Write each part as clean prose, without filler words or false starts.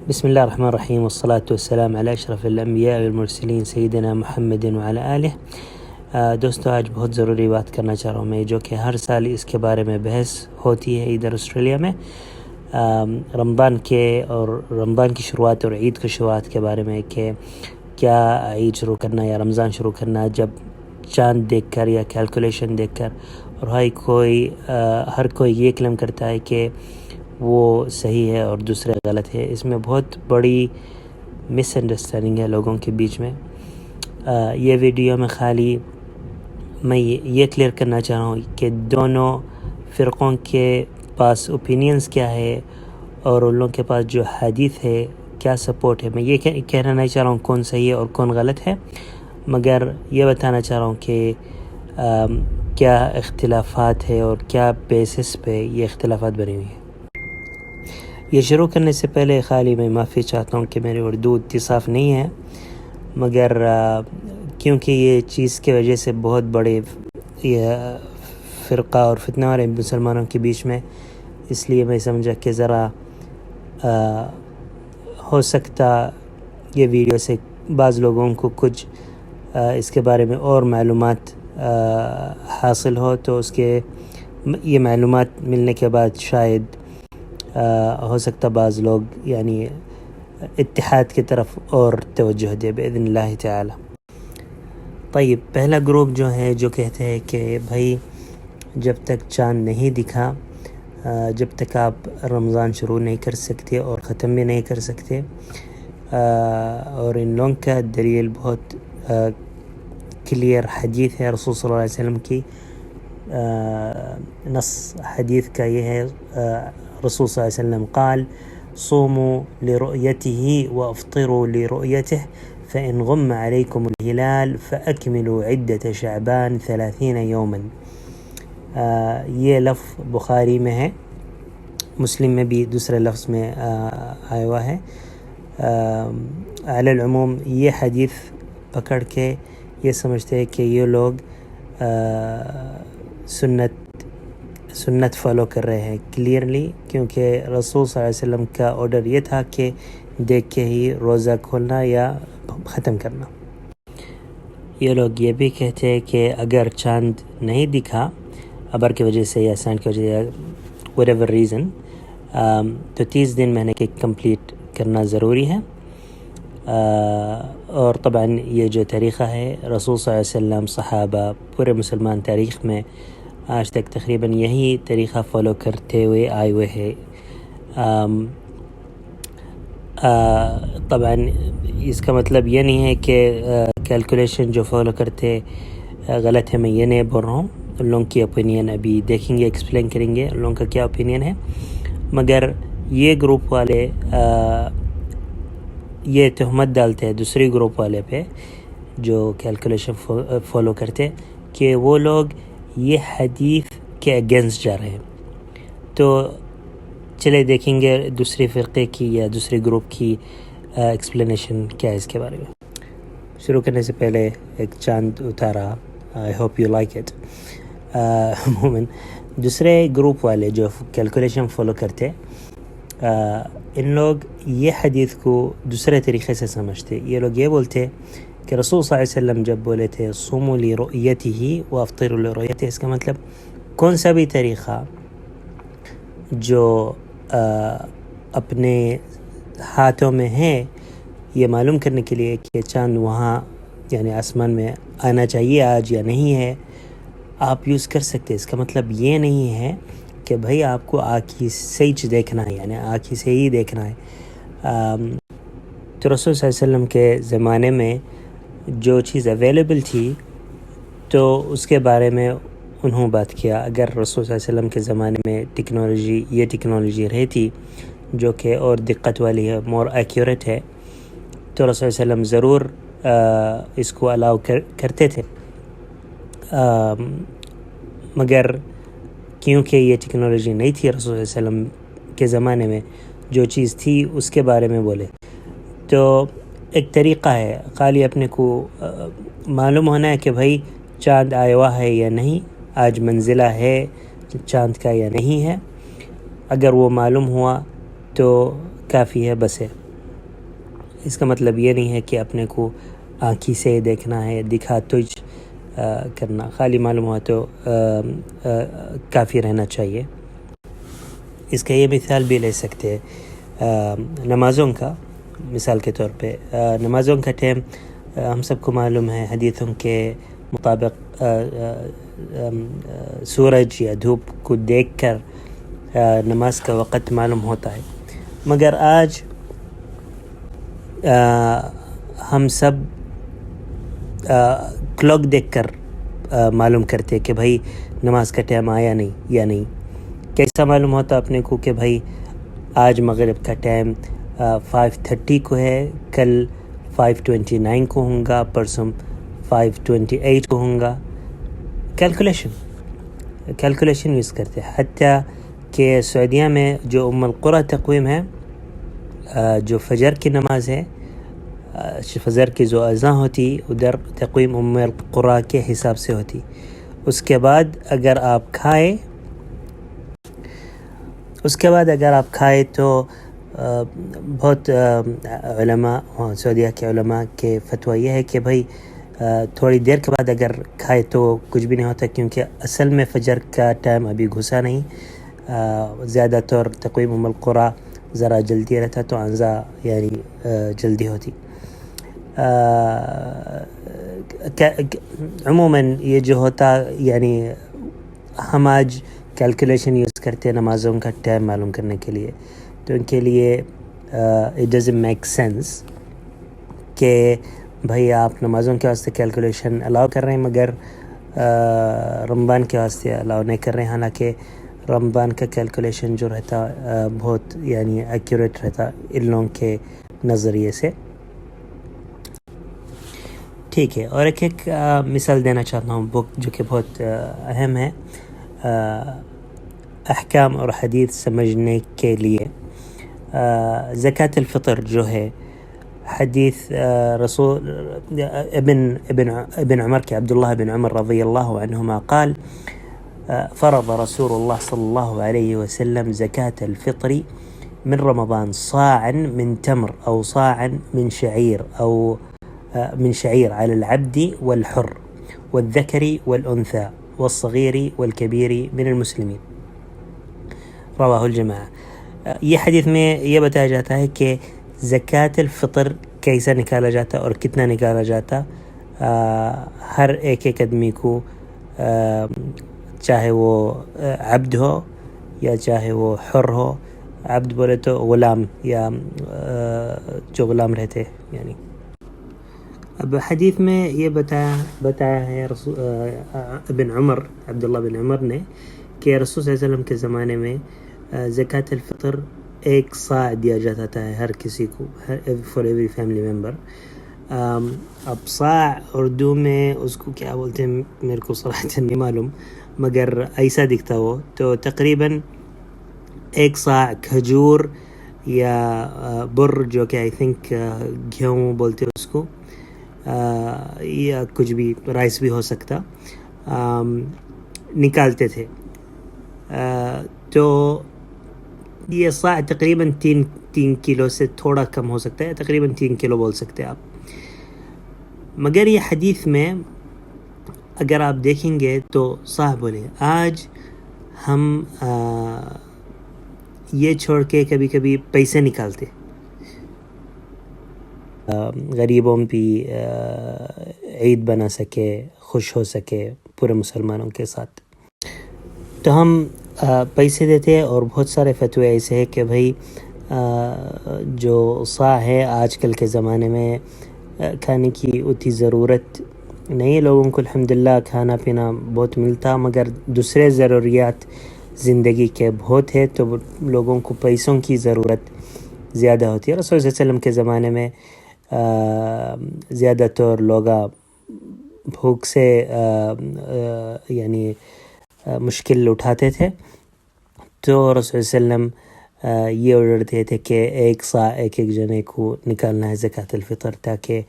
بسم الله الرحمن الرحيم والصلاة والسلام على اشرف الانبیاء والمرسلین سیدنا محمد وعلى آلہ۔ دوستو، آج بہت ضروری بات کرنا چاہ رہا ہوں میں، جو کہ ہر سال اس کے بارے میں بحث ہوتی ہے ادھر آسٹریلیا میں، رمضان کی شروعات اور عید کی شروعات کے بارے میں، کہ کیا عید شروع کرنا یا رمضان شروع کرنا جب چاند دیکھ کر یا کیلکولیشن دیکھ کر، اور ہر کوئی یہ کلیم کرتا ہے کہ وہ صحیح ہے اور دوسرے غلط ہے۔ اس میں بہت بڑی مس انڈرسٹینڈنگ ہے لوگوں کے بیچ میں۔ یہ ویڈیو میں خالی میں یہ کلیئر کرنا چاہ رہا ہوں کہ دونوں فرقوں کے پاس اوپینینز کیا ہے اور ان لوگوں کے پاس جو حدیث ہے کیا سپورٹ ہے۔ میں یہ کہنا نہیں چاہ رہا ہوں کون صحیح ہے اور کون غلط ہے، مگر یہ بتانا چاہ رہا ہوں کہ کیا اختلافات ہے اور کیا بیسس پہ یہ اختلافات بنی ہوئی ہیں۔ یہ شروع کرنے سے پہلے خالی میں معافی چاہتا ہوں کہ میری اردو اتنی صاف نہیں ہے، مگر کیونکہ یہ چیز کی وجہ سے بہت بڑے یہ فرقہ اور فتنہ اور مسلمانوں کے بیچ میں، اس لیے میں سمجھا کہ ذرا ہو سکتا یہ ویڈیو سے بعض لوگوں کو کچھ اس کے بارے میں اور معلومات حاصل ہو، تو یہ معلومات ملنے کے بعد شاید ہو سکتا بعض لوگ یعنی اتحاد کی طرف اور توجہ دے باذن اللہ تعالی۔ طیب، پہلا گروپ جو ہے جو کہتے ہیں کہ بھائی جب تک چاند نہیں دکھا، جب تک آپ رمضان شروع نہیں کر سکتے اور ختم بھی نہیں کر سکتے، اور ان لوگوں کا دلیل بہت کلیئر حدیث ہے رسول صلی اللہ علیہ وسلم کی۔ نص حدیث کا یہ ہے، رسول صلی اللہ علیہ وسلم قال صوموا لرؤيته وافطروا لرؤيته فإن غم عليكم الهلال فأكملوا عدة شعبان 30 يوما۔ یہ لفظ بخاری میں ہے، مسلم میں بھی دوسرے لفظ میں آیا ہوا ہے۔ علی العموم یہ حدیث پکڑ کے یہ سمجھتے ہیں کہ یہ لوگ سنت فالو کر رہے ہیں کلیئرلی، کیونکہ رسول صلی اللہ علیہ وسلم کا آرڈر یہ تھا کہ دیکھ کے ہی روزہ کھولنا یا ختم کرنا۔ یہ لوگ یہ بھی کہتے ہیں کہ اگر چاند نہیں دکھا ابر کی وجہ سے یا سینڈ کی وجہ سے یا whatever reason، تو 30 دن مہینے کے کمپلیٹ کرنا ضروری ہے۔ اور طبعاً یہ جو طریقہ ہے رسول صلی اللہ علیہ وسلم، صحابہ، پورے مسلمان تاریخ میں آج تک تقریباً یہی طریقہ فالو کرتے ہوئے آئے ہوئے ہیں۔ طبعاً اس کا مطلب یہ نہیں ہے کہ کیلکولیشن جو فالو کرتے غلط ہے، میں یہ نہیں بول رہا ہوں۔ ان لوگوں کی اوپینین ابھی دیکھیں گے، ایکسپلین کریں گے ان لوگوں کا کیا اوپینین ہے، مگر یہ گروپ والے یہ تہمت ڈالتے ہیں دوسری گروپ والے پہ جو کیلکولیشن فالو کرتے کہ وہ لوگ یہ حدیث کے اگینسٹ جا رہے ہیں۔ تو چلے دیکھیں گے دوسری فرقے کی یا دوسری گروپ کی ایکسپلینیشن کیا ہے اس کے بارے میں۔ شروع کرنے سے پہلے ایک چاند اتارا، I hope you like it. عموماً دوسرے گروپ والے جو کیلکولیشن فالو کرتے، ان لوگ یہ حدیث کو دوسرے طریقے سے سمجھتے۔ یہ لوگ یہ بولتے کہ رسول صلی اللہ علیہ وسلم جب بولے تھے صوموا لرؤيته وافطروا لرؤيته، اس کا مطلب کون سا بھی طریقہ جو اپنے ہاتھوں میں ہے یہ معلوم کرنے کے لیے کہ چاند وہاں یعنی آسمان میں آنا چاہیے آج یا نہیں ہے، آپ یوز کر سکتے۔ اس کا مطلب یہ نہیں ہے کہ بھائی آپ کو آنکھ سے ہی دیکھنا ہے، یعنی آنکھ سے ہی دیکھنا ہے۔ تو رسول صلی اللہ علیہ وسلم کے زمانے میں جو چیز اویلیبل تھی تو اس کے بارے میں انہوں بات کیا۔ اگر رسول صلی اللہ علیہ وسلم کے زمانے میں یہ ٹیکنالوجی رہتی جو کہ اور دقت والی ہے، مور ایکیوریٹ ہے، تو رسول صلی اللہ علیہ وسلم ضرور اس کو الاؤ کرتے تھے، مگر کیونکہ یہ ٹیکنالوجی نہیں تھی رسول صلی اللہ علیہ وسلم کے زمانے میں، جو چیز تھی اس کے بارے میں بولے۔ تو ایک طریقہ ہے، خالی اپنے کو معلوم ہونا ہے کہ بھائی چاند آیا ہوا ہے یا نہیں، آج منزلہ ہے چاند کا یا نہیں ہے۔ اگر وہ معلوم ہوا تو کافی ہے، بس ہے۔ اس کا مطلب یہ نہیں ہے کہ اپنے کو آنکھی سے دیکھنا ہے، دکھا تجھ کرنا، خالی معلوم ہوا تو کافی رہنا چاہیے۔ اس کا یہ مثال بھی لے سکتے ہیں نمازوں کا، مثال کے طور پہ نمازوں کا ٹائم ہم سب کو معلوم ہے حدیثوں کے مطابق سورج یا دھوپ کو دیکھ کر نماز کا وقت معلوم ہوتا ہے، مگر آج ہم سب کلاک دیکھ کر معلوم کرتے کہ بھائی نماز کا ٹائم آیا نہیں یا نہیں۔ کیسا معلوم ہوتا اپنے کو کہ بھائی آج مغرب کا ٹائم 5:30 کو ہے، کل 5:29 کو ہوں گا، پرسوں 5:28 کو ہوں گا۔ کیلکولیشن یوز کرتے ہیں، حتیٰ کہ سعودیہ میں جو القریٰ تقویم ہے، جو فجر کی نماز ہے، فجر کی جو اذان ہوتی ادھر تقویم القریٰ کے حساب سے ہوتی۔ اس کے بعد اگر آپ کھائے تو بہت علماء سعودیہ کے علماء کے فتویٰ یہ ہے کہ بھائی تھوڑی دیر کے بعد اگر کھائے تو کچھ بھی نہیں ہوتا، کیونکہ اصل میں فجر کا ٹائم ابھی گھسا نہیں۔ زیادہ تر تقویم القریٰ ذرا جلدی رہتا تو انزا یعنی جلدی ہوتی۔ عموماً یہ جو ہوتا یعنی ہم آج کیلکولیشن یوز کرتے ہیں نمازوں کا ٹائم معلوم کرنے کے لیے، تو ان کے لیے اٹ ڈزنٹ میک سینس کہ بھائی آپ نمازوں کے واسطے کیلکولیشن الاؤ کر رہے ہیں مگر رمضان کے واسطے الاؤ نہیں کر رہے ہیں، حالانکہ رمضان کا کیلکولیشن جو رہتا بہت یعنی ایکوریٹ رہتا ان لوگوں کے نظریے سے۔ ٹھیک ہے، اور ایک مثال دینا چاہتا ہوں بک جو کہ بہت اہم ہے احکام اور حدیث سمجھنے کے لیے۔ زکوٰۃ الفطر جو ہے، حدیث رسول ابن عمر کے عبداللہ بن عمر رضی اللہ عنہما قال فرض رسول الله صلى الله عليه وسلم زكاة الفطر من رمضان صاعا من تمر أو صاعا من شعير أو من شعير على العبد والحر والذكر والأنثى والصغير والكبير من المسلمين، رواہ الجماعہ۔ یہ حدیث میں یہ بتایا جاتا ہے کہ زکوٰۃ الفطر کیسا نکالا جاتا اور کتنا نکالا جاتا ہر ایک آدمی کو، چاہے وہ عبد ہو یا چاہے وہ حر ہو۔ عبد بولے تو غلام یا جو غلام رہتے یعنی۔ اب حدیث میں یہ بتایا ہے ابن عمر عبداللہ بن عمر نے کہ رسول صلی اللہ علیہ وسلم کے زمانے میں زکوٰۃ الفطر 1 صاع دیا جاتا تھا ہر کسی کو، فار ایوری فیملی ممبر۔ اب صاع اردو میں اس کو کیا بولتے ہیں میرے کو صراحۃ نہیں معلوم، مگر ایسا دکھتا وہ تو تقریباً 1 صاع کھجور یا بر جو کہ آئی تھنک گیہوں بولتے ہیں اس کو، یا کچھ بھی رائس بھی ہو سکتا، نکالتے تھے۔ تو یہ صاع تقریباً 3 کلو سے تھوڑا کم ہو سکتا ہے، تقریباً 3 کلو بول سکتے ہیں آپ۔ مگر یہ حدیث میں اگر آپ دیکھیں گے تو صاع بولے، آج ہم یہ چھوڑ کے کبھی کبھی پیسے نکالتے، غریبوں بھی عید بنا سکے، خوش ہو سکے پورے مسلمانوں کے ساتھ، تو ہم پیسے دیتے ہیں۔ اور بہت سارے فتوے ایسے ہیں کہ بھائی جو صاع ہے آج کل کے زمانے میں کھانے کی اتنی ضرورت نہیں ہے لوگوں کو، الحمدللہ کھانا پینا بہت ملتا، مگر دوسرے ضروریات زندگی کے بہت ہے، تو لوگوں کو پیسوں کی ضرورت زیادہ ہوتی ہے۔ رسول صلی اللہ علیہ وسلم کے زمانے میں زیادہ تر لوگ بھوک سے یعنی مشکل اٹھاتے تھے، تو رسول صلی اللہ علیہ وسلم یہ آرڈر دیتے تھے کہ 1 صاع ایک جنے کو نکالنا ہے زکوٰۃ الفطر، تاکہ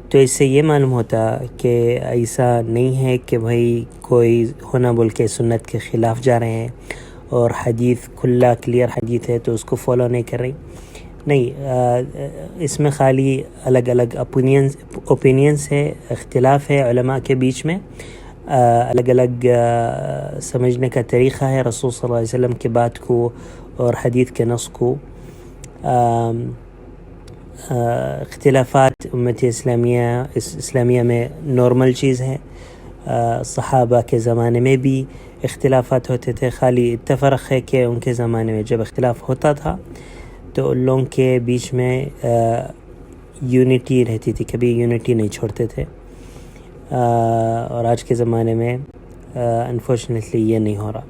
تو اس سے یہ معلوم ہوتا کہ ایسا نہیں ہے کہ بھائی کوئی ہونا بول کے سنت کے خلاف جا رہے ہیں اور حدیث کھلا کلیئر حدیث ہے تو اس کو فالو نہیں کر رہی، نہیں، اس میں خالی الگ الگ اوپینینس ہے، اختلاف ہے علماء کے بیچ میں، الگ الگ سمجھنے کا طریقہ ہے رسول صلی اللہ علیہ وسلم کی بات کو اور حدیث کے نص کو۔ اختلافات امت اسلامیہ میں نارمل چیز ہے۔ صحابہ کے زمانے میں بھی اختلافات ہوتے تھے، خالی اتفاق ہے کہ ان کے زمانے میں جب اختلاف ہوتا تھا تو ان لوگوں کے بیچ میں یونٹی رہتی تھی، کبھی یونٹی نہیں چھوڑتے تھے، اور آج کے زمانے میں انفارچونیٹلی یہ نہیں ہو رہا۔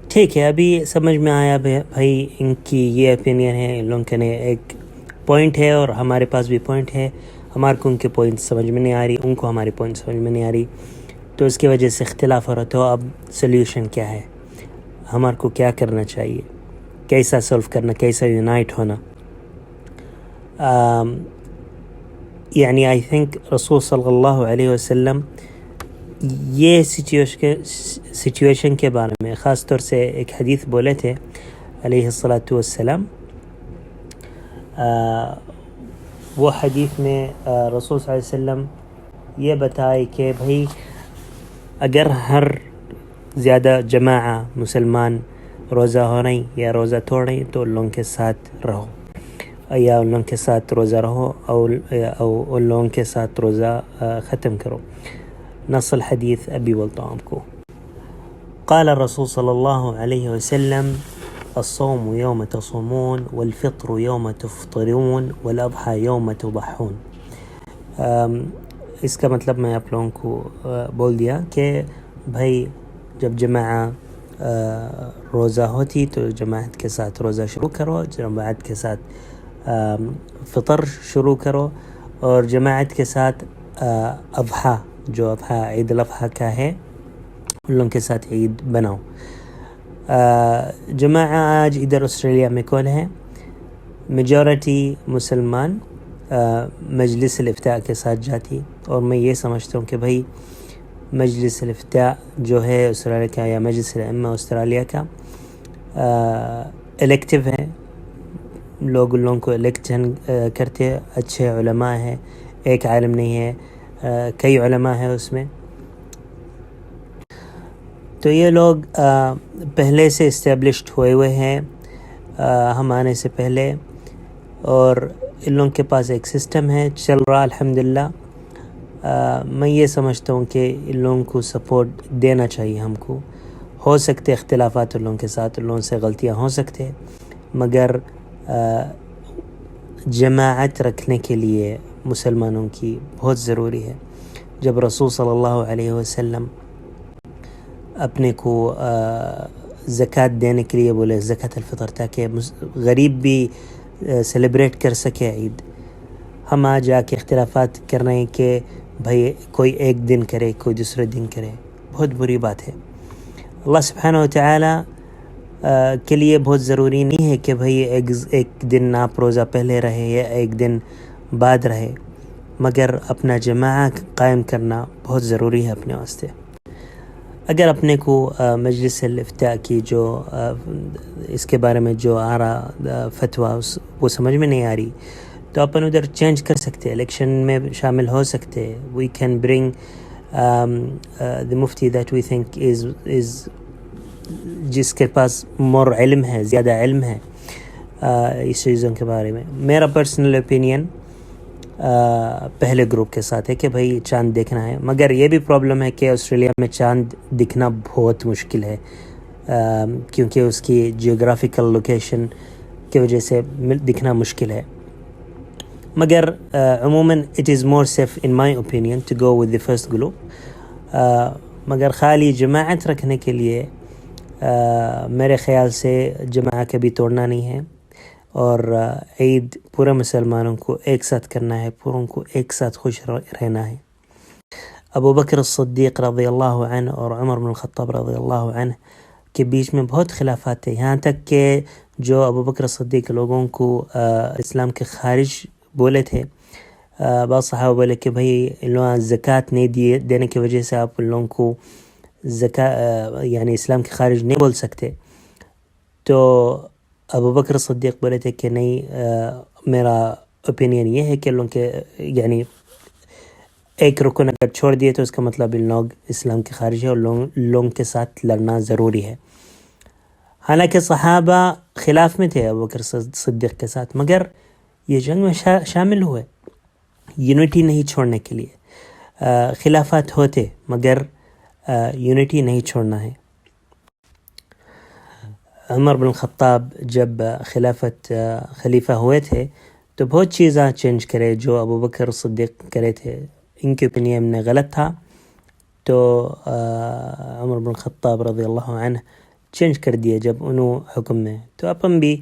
ٹھیک ہے، ابھی سمجھ میں آیا بھائی ان کی یہ اپینین ہے، ان لوگوں کے ایک پوائنٹ ہے اور ہمارے پاس بھی پوائنٹ ہے، ہمارے کو ان کے پوائنٹ سمجھ میں نہیں آ رہی، ان کو ہماری پوائنٹ سمجھ میں نہیں آ رہی، تو اس کی وجہ سے اختلاف ہو رہا۔ تو اب سلیوشن کیا ہے، ہمارے کو کیا کرنا چاہیے، کیسا سولو کرنا، کیسا یونائٹ ہونا؟ یعنی آئی تھنک رسول صلی اللہ علیہ وسلم یہ سچویشن کے بارے میں خاص طور سے ایک حدیث بولے تھے علیہ الصلاۃ والسلام۔ وہ حدیث میں رسول صلی اللہ علیہ وسلم یہ بتائے کہ بھائی اگر ہر زیادہ جماعہ مسلمان روزہ ہو رہی یا روزہ توڑ رہی تو ان لوگوں کے ساتھ رہو، یا ان لوگوں کے ساتھ روزہ رہو، او ان لوگوں کے ساتھ روزہ ختم کرو۔ نص الحدیث ابھی بولتا ہوں آپ کو۔ قال الرسول صلی اللہ علیہ وسلم: الصوم يوم تصومون والفطر يوم تفطرون والاضحى يوم تضحون۔ اس کا مطلب میں آپ لوگوں کو بول دیا کہ بھائی جب جماعہ روزہ ہوتی تو جماعت کے ساتھ روزہ شروع کرو، جماعت کے ساتھ فطر شروع کرو، اور جماعت کے ساتھ اضحیٰ، جو اضحیٰ عید الاضحیٰ کا ہے، ان لوگوں کے ساتھ عید بناؤ۔ جماعہ آج ادھر آسٹریلیا میں کون ہے؟ میجورٹی مسلمان مجلس الافتاء کے ساتھ جاتی، اور میں یہ سمجھتا ہوں کہ بھائی مجلس الافتاء جو ہے آسٹریلیا کا، یا مجلس الائمہ آسٹریلیا کا، الیکٹیو ہے، لوگ ان لوگوں کو الیکشن کرتے، اچھے علماء ہیں، ایک عالم نہیں ہے، کئی علماء ہیں اس میں، تو یہ لوگ پہلے سے اسٹیبلشڈ ہوئے ہیں ہم آنے سے پہلے، اور ان لوگوں کے پاس ایک سسٹم ہے چل رہا الحمدللہ۔ میں یہ سمجھتا ہوں کہ ان لوگوں کو سپورٹ دینا چاہیے ہم کو۔ ہو سکتے اختلافات ان لوگوں کے ساتھ، ان لوگوں سے غلطیاں ہو سکتے، مگر جماعت رکھنے کے لیے مسلمانوں کی بہت ضروری ہے۔ جب رسول صلی اللہ علیہ وسلم اپنے کو زکوٰۃ دینے کے لیے بولے، زکوٰۃ الفطر، تاکہ غریب بھی سیلیبریٹ کر سکے عید، ہم آج جا کے اختلافات کر رہے ہیں کہ بھائی کوئی ایک دن کرے، کوئی دوسرے دن کرے، بہت بری بات ہے۔ اللہ سبحانہ وتعالی کے لیے بہت ضروری نہیں ہے کہ بھئی ایک دن آپ روزہ پہلے رہے یا ایک دن بعد رہے، مگر اپنا جماعت قائم کرنا بہت ضروری ہے اپنے واسطے۔ اگر اپنے کو مجلس الافتاء کی جو اس کے بارے میں جو آ رہا فتویٰ وہ سمجھ میں نہیں آ رہی، تو اپن ادھر چینج کر سکتے، الیکشن میں شامل ہو سکتے۔ وی کین برنگ the مفتی that we think is جس کے پاس مور علم ہے، زیادہ علم ہے اس چیزوں کے بارے میں۔ میرا پرسنل اوپینین پہلے گروپ کے ساتھ ہے کہ بھائی چاند دیکھنا ہے، مگر یہ بھی پرابلم ہے کہ آسٹریلیا میں چاند دکھنا بہت مشکل ہے، کیونکہ اس کی جیوگرافیکل لوکیشن کی وجہ سے دکھنا مشکل ہے، مگر عموماً it is more safe in my opinion to go with the first group۔ مگر خالی جماعت رکھنے کے لیے میرے خیال سے جماعت کبھی توڑنا نہیں ہے، اور عید پورے مسلمانوں کو ایک ساتھ کرنا ہے، پوروں کو ایک ساتھ خوش رہنا ہے۔ ابو بکر الصدیق رضی اللہ عنہ اور عمر بن الخطاب رضی اللہ عنہ کے بیچ میں بہت خلافات تھے، یہاں تک کہ جو ابو بکر الصدیق لوگوں کو اسلام کے خارج بولے تھے، بعض صحابہ بولے کہ بھئی ان لوگوں زکوٰۃ نہیں دینے کی وجہ سے آپ ان لوگوں کو یعنی اسلام کے خارج نہیں بول سکتے، تو ابو بکر صدیق بولے تھے کہ نہیں، میرا اوپینین یہ ہے کہ لوگوں کے یعنی ایک رکن اگر چھوڑ دیے تو اس کا مطلب ان لوگ اسلام کے خارج ہے اور لوگوں کے ساتھ لڑنا ضروری ہے. حالانکہ صحابہ خلاف میں تھے ابو بکر صدیق کے ساتھ، مگر یہ جنگ میں شامل ہوئے یونٹی نہیں چھوڑنے کے لیے. خلافات ہوتے مگر یونٹی نہیں چھوڑنا ہے. عمر بن الخطاب جب خلیفہ ہوئے تھے تو بہت چیزاں چینج کرے جو ابو بکر صدیق کرے تھے. ان کے اوپینین میں غلط تھا تو عمر بن الخطاب رضی اللہ عنہ چینج کر دیے جب انہوں حکم میں. تو اپن بھی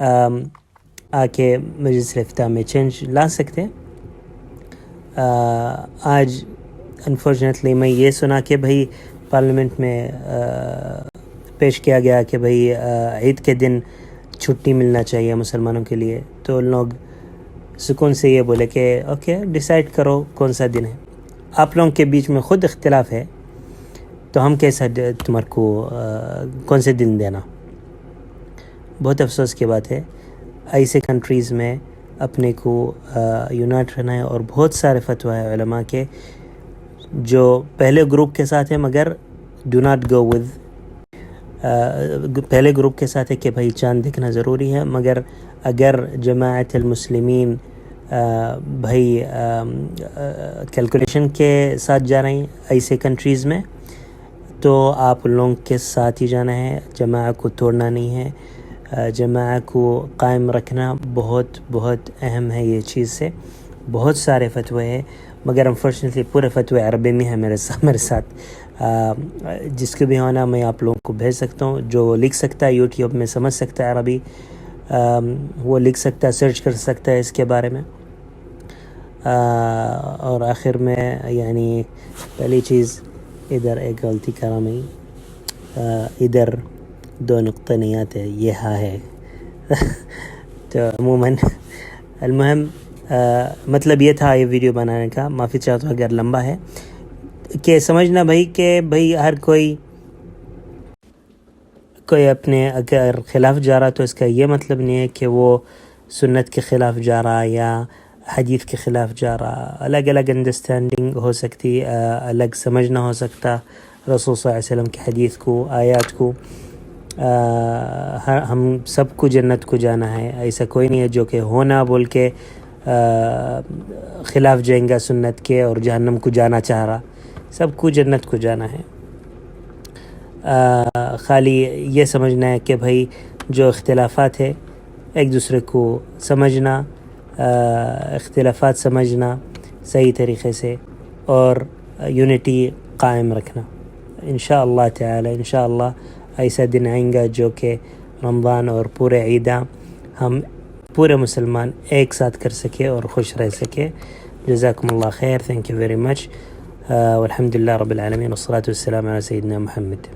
آ کے مجلس الافتاء میں چینج لا سکتے. آج انفارچونیٹلی میں یہ سنا کہ بھئی پارلیمنٹ میں پیش کیا گیا کہ بھئی عید کے دن چھٹی ملنا چاہیے مسلمانوں کے لیے. تو لوگ سکون سے یہ بولے کہ اوکے ڈیسائیڈ کرو کون سا دن ہے. آپ لوگوں کے بیچ میں خود اختلاف ہے تو ہم کیسا تمہارے کو کون سے دن دینا. بہت افسوس کی بات ہے. ایسے کنٹریز میں اپنے کو یونائٹ رہنا ہے. اور بہت سارے فتویٰ ہیں علماء کے جو پہلے گروپ کے ساتھ ہیں مگر ڈو ناٹ گو ود پہلے گروپ کے ساتھ ہے کہ بھائی چاند دیکھنا ضروری ہے، مگر اگر جماعت المسلمین بھائی کیلکولیشن کے ساتھ جا رہے ہیں ایسے کنٹریز میں تو آپ لوگوں کے ساتھ ہی جانا ہے. جماعت کو توڑنا نہیں ہے، جماعت کو قائم رکھنا بہت بہت اہم ہے. یہ چیز سے بہت سارے فتوے ہیں مگر انفارچونیٹلی پورے فتوے عربی میں ہیں میرے ساتھ. جس کے بھی ہونا میں آپ لوگوں کو بھیج سکتا ہوں. جو لکھ سکتا ہے یوٹیوب میں سمجھ سکتا ہے عربی وہ لکھ سکتا ہے، سرچ کر سکتا ہے اس کے بارے میں. اور آخر میں یعنی پہلی چیز ادھر ایک غلطی کرا میں ادھر 2 نقطے نہیں آتے، یہ ہاں ہے. تو عموماً المہم مطلب یہ تھا یہ ویڈیو بنانے کا. معافی چاہتا ہوں اگر لمبا ہے، کہ سمجھنا بھائی کہ بھائی ہر کوئی اپنے اگر خلاف جا رہا تو اس کا یہ مطلب نہیں ہے کہ وہ سنت کے خلاف جا رہا یا حدیث کے خلاف جا رہا. الگ الگ انڈرسٹینڈنگ ہو سکتی، الگ سمجھنا ہو سکتا رسول صلی اللہ علیہ وسلم کی حدیث کو، آیات کو. ہم سب کو جنت کو جانا ہے. ایسا کوئی نہیں ہے جو کہ ہونا بول کے خلاف جائیں گا سنت کے اور جہنم کو جانا چاہ رہا. سب کو جنت کو جانا ہے. خالی یہ سمجھنا ہے کہ بھائی جو اختلافات ہے ایک دوسرے کو سمجھنا، اختلافات سمجھنا صحیح طریقے سے اور یونٹی قائم رکھنا. انشاءاللہ تعالی انشاءاللہ ایسا دن آئیں گا جو کہ رمضان اور پورے عیداں ہم پورے مسلمان ایک ساتھ کر سکے اور خوش رہ سکے. جزاکم اللہ خیر. Thank you very much. والحمد للہ رب العالمین والصلاة والسلام علی سیدنا محمد.